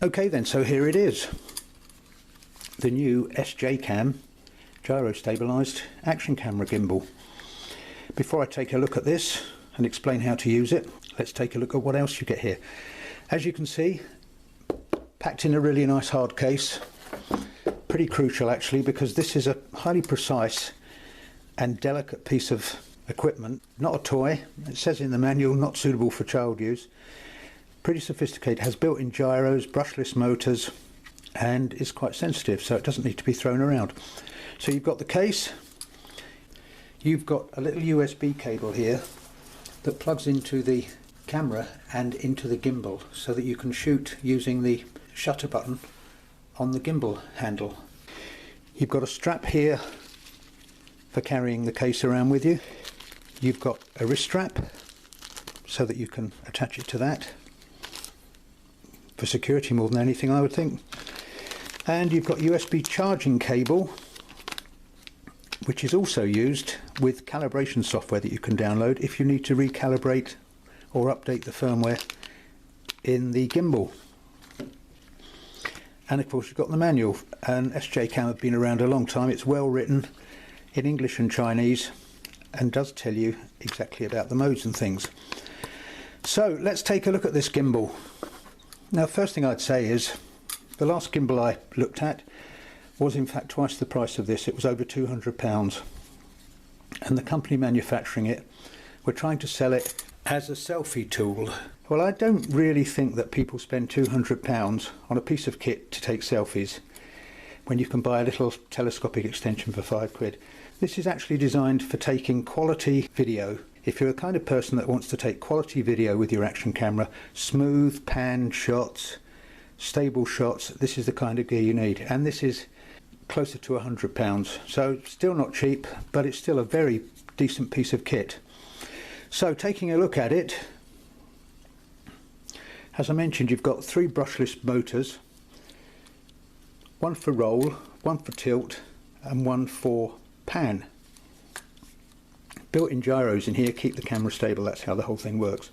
Okay then, so here it is. The new SJCam gyro stabilized action camera gimbal. Before I take a look at this and explain how to use it, let's take a look at what else you get here. As you can see, packed in a really nice hard case. Pretty crucial actually, because this is a highly precise and delicate piece of equipment, not a toy. It says in the manual, not suitable for child use. Pretty sophisticated, has built-in gyros, brushless motors, and is quite sensitive, so it doesn't need to be thrown around. So you've got the case, you've got a little USB cable here that plugs into the camera and into the gimbal, so that you can shoot using the shutter button on the gimbal handle. You've got a strap here for carrying the case around with you. You've got a wrist strap so that you can attach it to that for security more than anything, I would think. And you've got USB charging cable, which is also used with calibration software that you can download if you need to recalibrate or update the firmware in the gimbal. And of course you've got the manual, and SJCam have been around a long time. It's well written in English and Chinese and does tell you exactly about the modes and things. So let's take a look at this gimbal. Now, first thing I'd say is the last gimbal I looked at was in fact twice the price of this. It was over £200, and the company manufacturing it were trying to sell it as a selfie tool. Well, I don't really think that people spend £200 on a piece of kit to take selfies when you can buy a little telescopic extension for £5. This is actually designed for taking quality video. If you're the kind of person that wants to take quality video with your action camera, smooth pan shots, stable shots, this is the kind of gear you need. And this is closer to £100, so still not cheap, but it's still a very decent piece of kit. So taking a look at it, as I mentioned, you've got 3 brushless motors, one for roll, one for tilt, and one for pan. Built-in gyros in here keep the camera stable. That's how the whole thing works.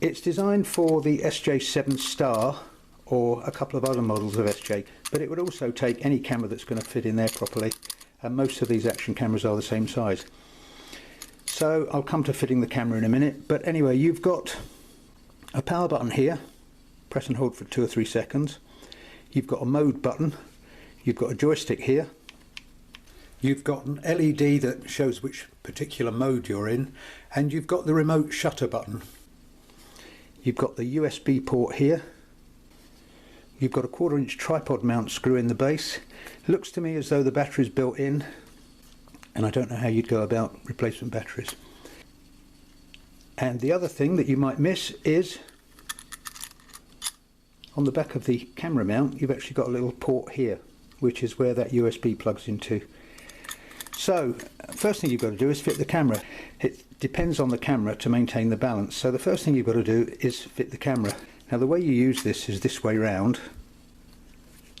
It's designed for the SJ7 Star or a couple of other models of SJ, but it would also take any camera that's going to fit in there properly, and most of these action cameras are the same size. So I'll come to fitting the camera in a minute, but anyway, you've got a power button here, press and hold for 2 or 3 seconds. You've got a mode button, you've got a joystick here, you've got an LED that shows which particular mode you're in, and you've got the remote shutter button. You've got the USB port here. You've got a 1/4 inch tripod mount screw in the base. Looks to me as though the battery's built in, and I don't know how you'd go about replacement batteries. And the other thing that you might miss is on the back of the camera mount, you've actually got a little port here, which is where that USB plugs into. So first thing you've got to do is fit the camera. It depends on the camera to maintain the balance. So the first thing you've got to do is fit the camera. Now the way you use this is this way round,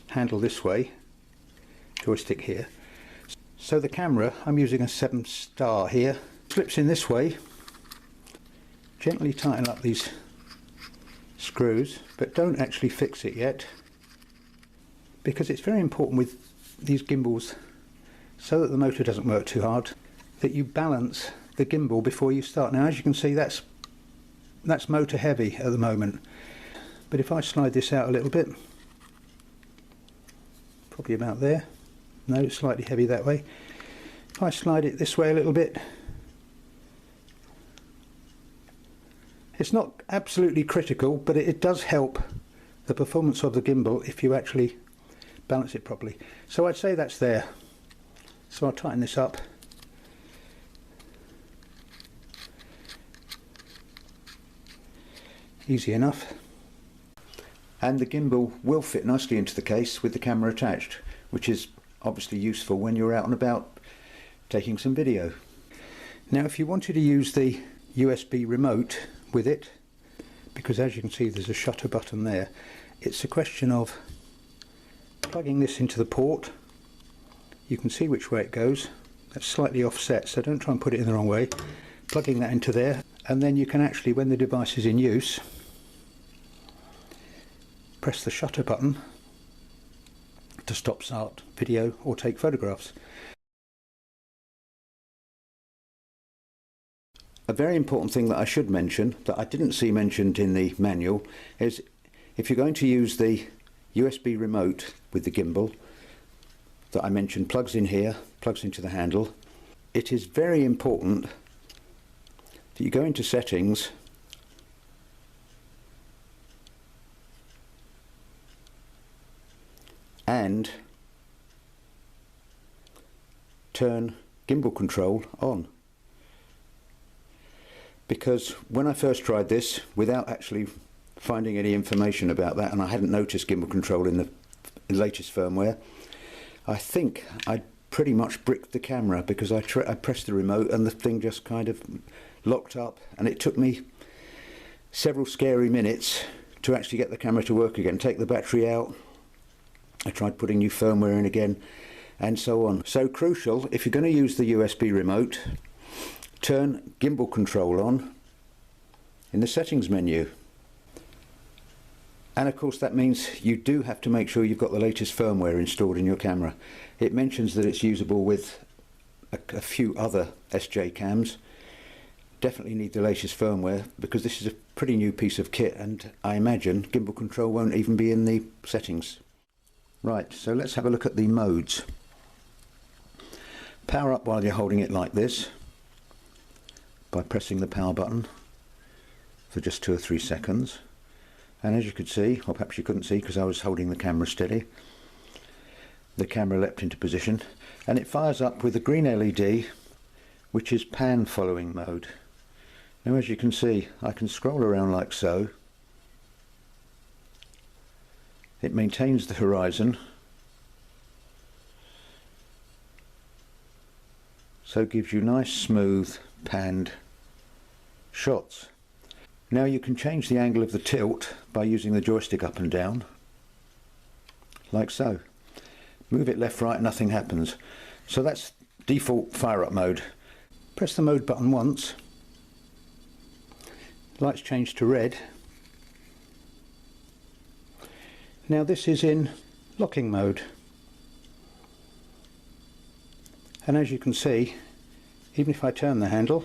handle this way, joystick here. So the camera, I'm using a 7 star here, slips in this way. Gently tighten up these screws, but don't actually fix it yet, because it's very important with these gimbals, so that the motor doesn't work too hard, that you balance the gimbal before you start. Now as you can see, that's motor heavy at the moment, but if I slide this out a little bit, probably about there, no, it's slightly heavy that way. If I slide it this way a little bit, it's not absolutely critical, but it does help the performance of the gimbal if you actually balance it properly. So I'd say that's there. So I'll tighten this up. Easy enough. And the gimbal will fit nicely into the case with the camera attached, which is obviously useful when you're out and about taking some video. Now if you wanted to use the USB remote with it, because as you can see there's a shutter button there, it's a question of plugging this into the port. You can see which way it goes. That's slightly offset, so don't try and put it in the wrong way. Plugging that into there, and then you can actually, when the device is in use, press the shutter button to stop start video or take photographs. A very important thing that I should mention, that I didn't see mentioned in the manual, is if you're going to use the USB remote with the gimbal that I mentioned, plugs in here, plugs into the handle, it is very important that you go into settings and turn gimbal control on. Because when I first tried this, without actually finding any information about that, and I hadn't noticed gimbal control in the latest firmware, I think I pretty much bricked the camera, because I pressed the remote and the thing just kind of locked up, and it took me several scary minutes to actually get the camera to work again, take the battery out. I tried putting new firmware in again, and so on. So crucial, if you're going to use the USB remote, turn gimbal control on in the settings menu. And of course that means you do have to make sure you've got the latest firmware installed in your camera. It mentions that it's usable with a few other SJCams. Definitely need the latest firmware, because this is a pretty new piece of kit, and I imagine gimbal control won't even be in the settings. Right, so let's have a look at the modes. Power up while you're holding it like this by pressing the power button for just 2 or 3 seconds, and as you could see, or perhaps you couldn't see because I was holding the camera steady, the camera leapt into position and it fires up with a green LED, which is pan following mode. Now as you can see, I can scroll around like so. It maintains the horizon, so it gives you nice smooth panned shots. Now you can change the angle of the tilt by using the joystick up and down, like so. Move it left, right, nothing happens. So that's default fire up mode. Press the mode button once, lights change to red. Now this is in locking mode, and as you can see, even if I turn the handle,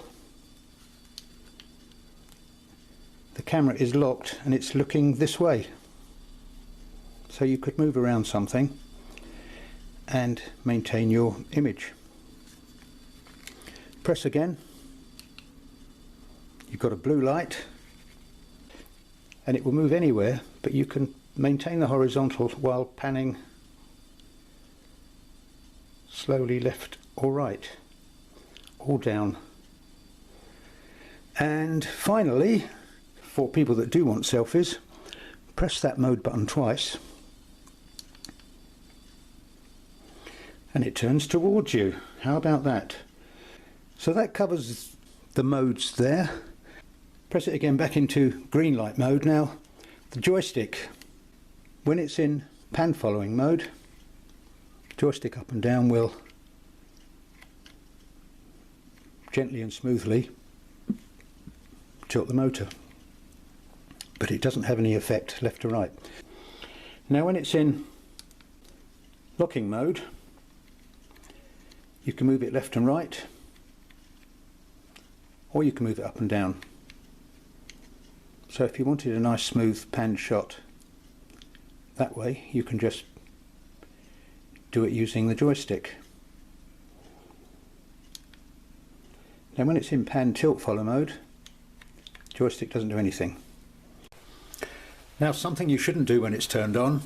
the camera is locked and it's looking this way. So you could move around something and maintain your image. Press again, you've got a blue light, and it will move anywhere, but you can maintain the horizontal while panning slowly left or right, or down. And finally, for people that do want selfies, press that mode button twice and it turns towards you. How about that? So that covers the modes there. Press it again back into green light mode. Now the joystick, when it's in pan following mode, joystick up and down will gently and smoothly tilt the motor, but it doesn't have any effect left to right. Now when it's in locking mode, you can move it left and right, or you can move it up and down. So if you wanted a nice smooth pan shot that way, you can just do it using the joystick. Now when it's in pan tilt follow mode, joystick doesn't do anything. Now something you shouldn't do when it's turned on,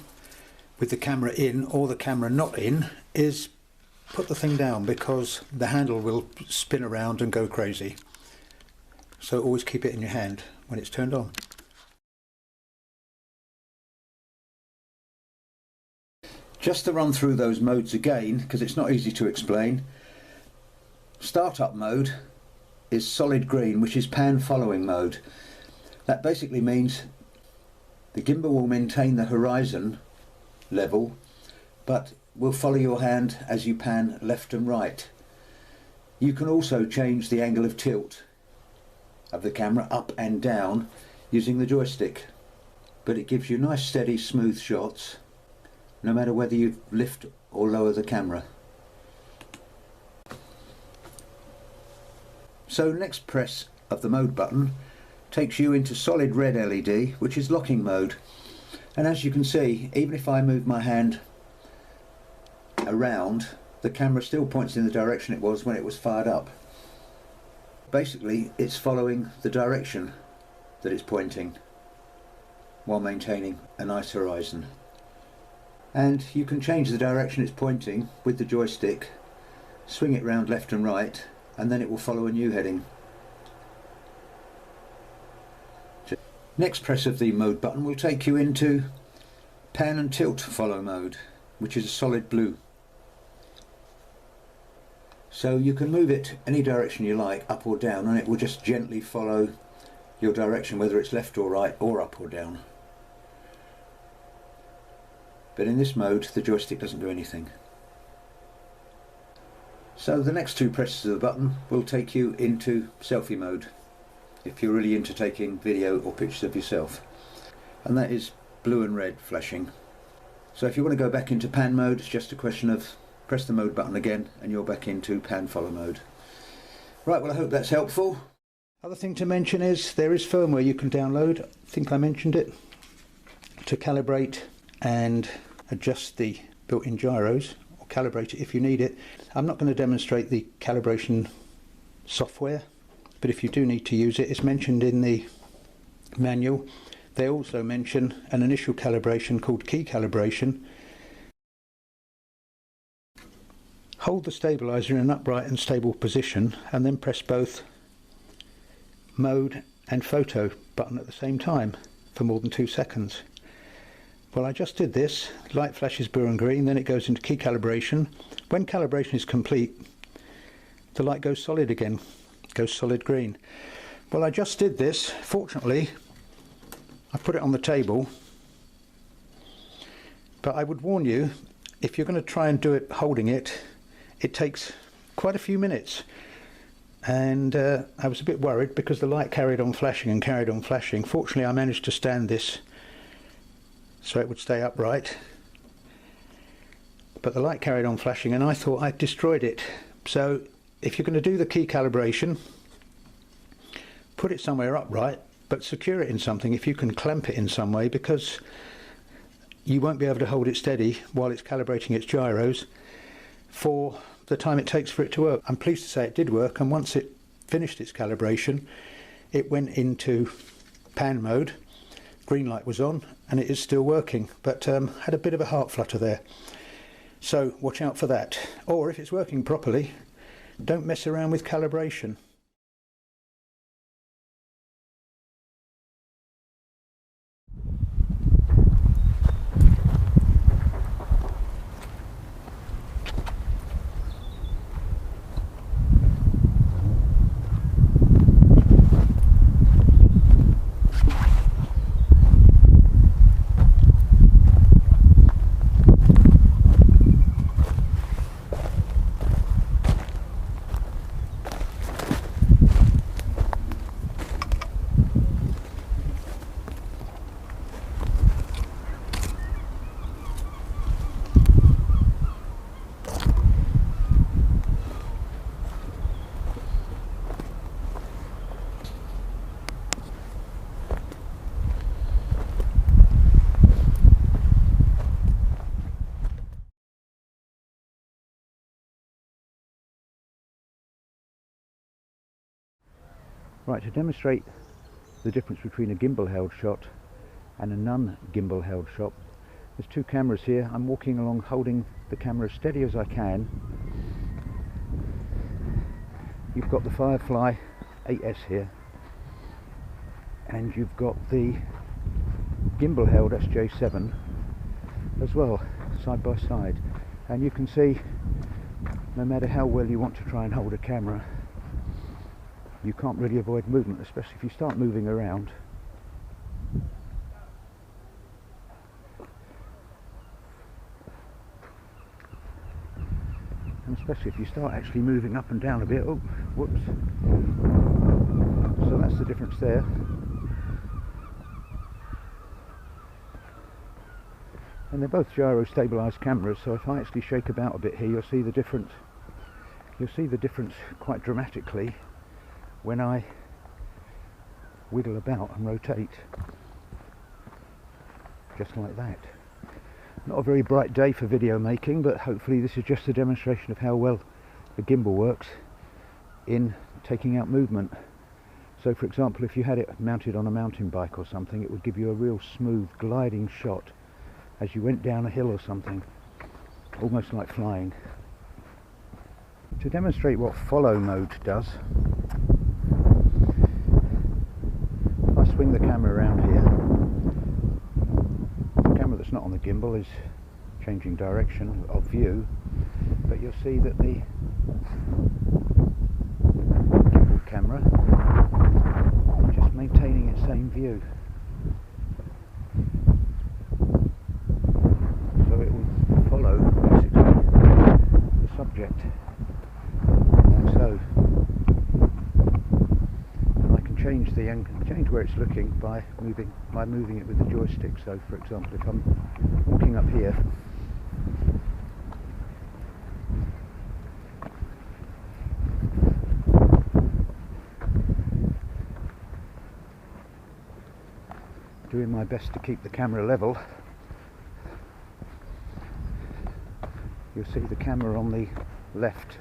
with the camera in or the camera not in, is put the thing down, because the handle will spin around and go crazy. So always keep it in your hand when it's turned on. Just to run through those modes again, because it's not easy to explain. Startup mode is solid green, which is pan following mode. That basically means the gimbal will maintain the horizon level, but will follow your hand as you pan left and right. You can also change the angle of tilt of the camera up and down using the joystick. but it gives you nice steady smooth shots no matter whether you lift or lower the camera. So next press of the mode button takes you into solid red LED, which is locking mode, and as you can see, even if I move my hand around, the camera still points in the direction it was when it was fired up. Basically it's following the direction that it's pointing while maintaining a nice horizon. And you can change the direction it's pointing with the joystick, swing it round left and right, and then it will follow a new heading. Next press of the mode button will take you into pan and tilt follow mode, which is a solid blue. So you can move it any direction you like, up or down, and it will just gently follow your direction, whether it's left or right or up or down. But in this mode the joystick doesn't do anything. So the next two presses of the button will take you into selfie mode, if you're really into taking video or pictures of yourself, and that is blue and red flashing. So if you want to go back into pan mode, it's just a question of press the mode button again and you're back into pan follow mode. Right, well I hope that's helpful. Other thing to mention is there is firmware you can download, I think I mentioned it, to calibrate and adjust the built-in gyros, or calibrate it if you need it. I'm not going to demonstrate the calibration software, but if you do need to use it, it's mentioned in the manual. They also mention an initial calibration called key calibration. Hold the stabilizer in an upright and stable position and then press both mode and photo button at the same time for more than 2 seconds. Well, I just did this. Light flashes blue and green, then it goes into key calibration. When calibration is complete, the light goes solid again, goes solid green. Well, I just did this. Fortunately, I put it on the table, but I would warn you, if you're going to try and do it holding it, it takes quite a few minutes. And I was a bit worried because the light carried on flashing and carried on flashing. Fortunately, I managed to stand this so it would stay upright, but the light carried on flashing and I thought I'd destroyed it. So if you're going to do the key calibration, put it somewhere upright, but secure it in something if you can clamp it in some way, because you won't be able to hold it steady while it's calibrating its gyros for the time it takes for it to work. I'm pleased to say it did work, and once it finished its calibration it went into pan mode, green light was on, and it is still working, but had a bit of a heart flutter there. So watch out for that. Or if it's working properly, don't mess around with calibration. Right, to demonstrate the difference between a gimbal held shot and a non-gimbal held shot, there's two cameras here. I'm walking along holding the camera as steady as I can. You've got the Firefly 8S here, and you've got the gimbal held SJ7 as well, side by side. And you can see, no matter how well you want to try and hold a camera, you can't really avoid movement, especially if you start moving around. And especially if you start actually moving up and down a bit. Oh, whoops. So that's the difference there. And they're both gyro stabilized cameras, so if I actually shake about a bit here, you'll see the difference quite dramatically when I wiggle about and rotate, just like that. Not a very bright day for video making, but hopefully this is just a demonstration of how well the gimbal works in taking out movement. So for example, if you had it mounted on a mountain bike or something, it would give you a real smooth gliding shot as you went down a hill or something, almost like flying. To demonstrate what follow mode does, if I swing the camera around here, the camera that's not on the gimbal is changing direction of view, but you'll see that the gimbal camera is just maintaining its same view. So it will follow basically the subject, like so. And I can change where it's looking by moving it with the joystick. So for example, if I'm walking up here, doing my best to keep the camera level, you'll see the camera on the left,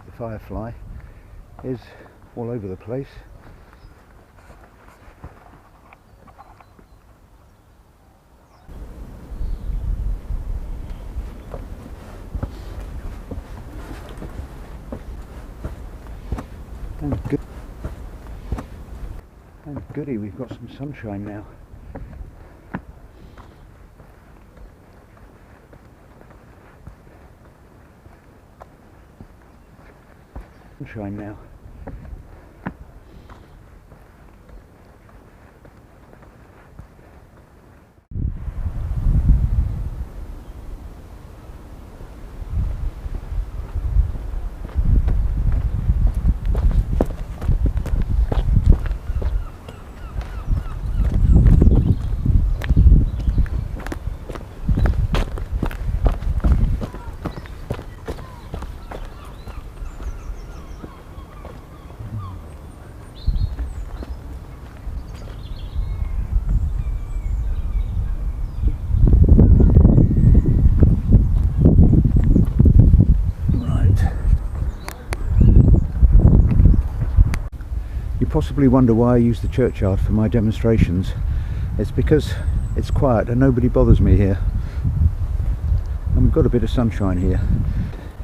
the Firefly, is all over the place. And goody, we've got some sunshine now. Sunshine now. Possibly wonder why I use the churchyard for my demonstrations. It's because it's quiet and nobody bothers me here, and we've got a bit of sunshine here.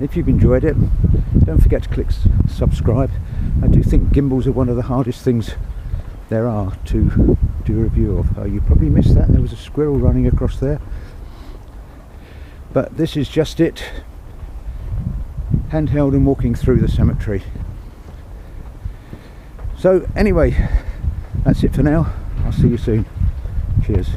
If you've enjoyed it, don't forget to click subscribe. I do think gimbals are one of the hardest things there are to do a review of. You probably missed that, there was a squirrel running across there, but this is just it, handheld and walking through the cemetery. So anyway, that's it for now. I'll see you soon. Cheers.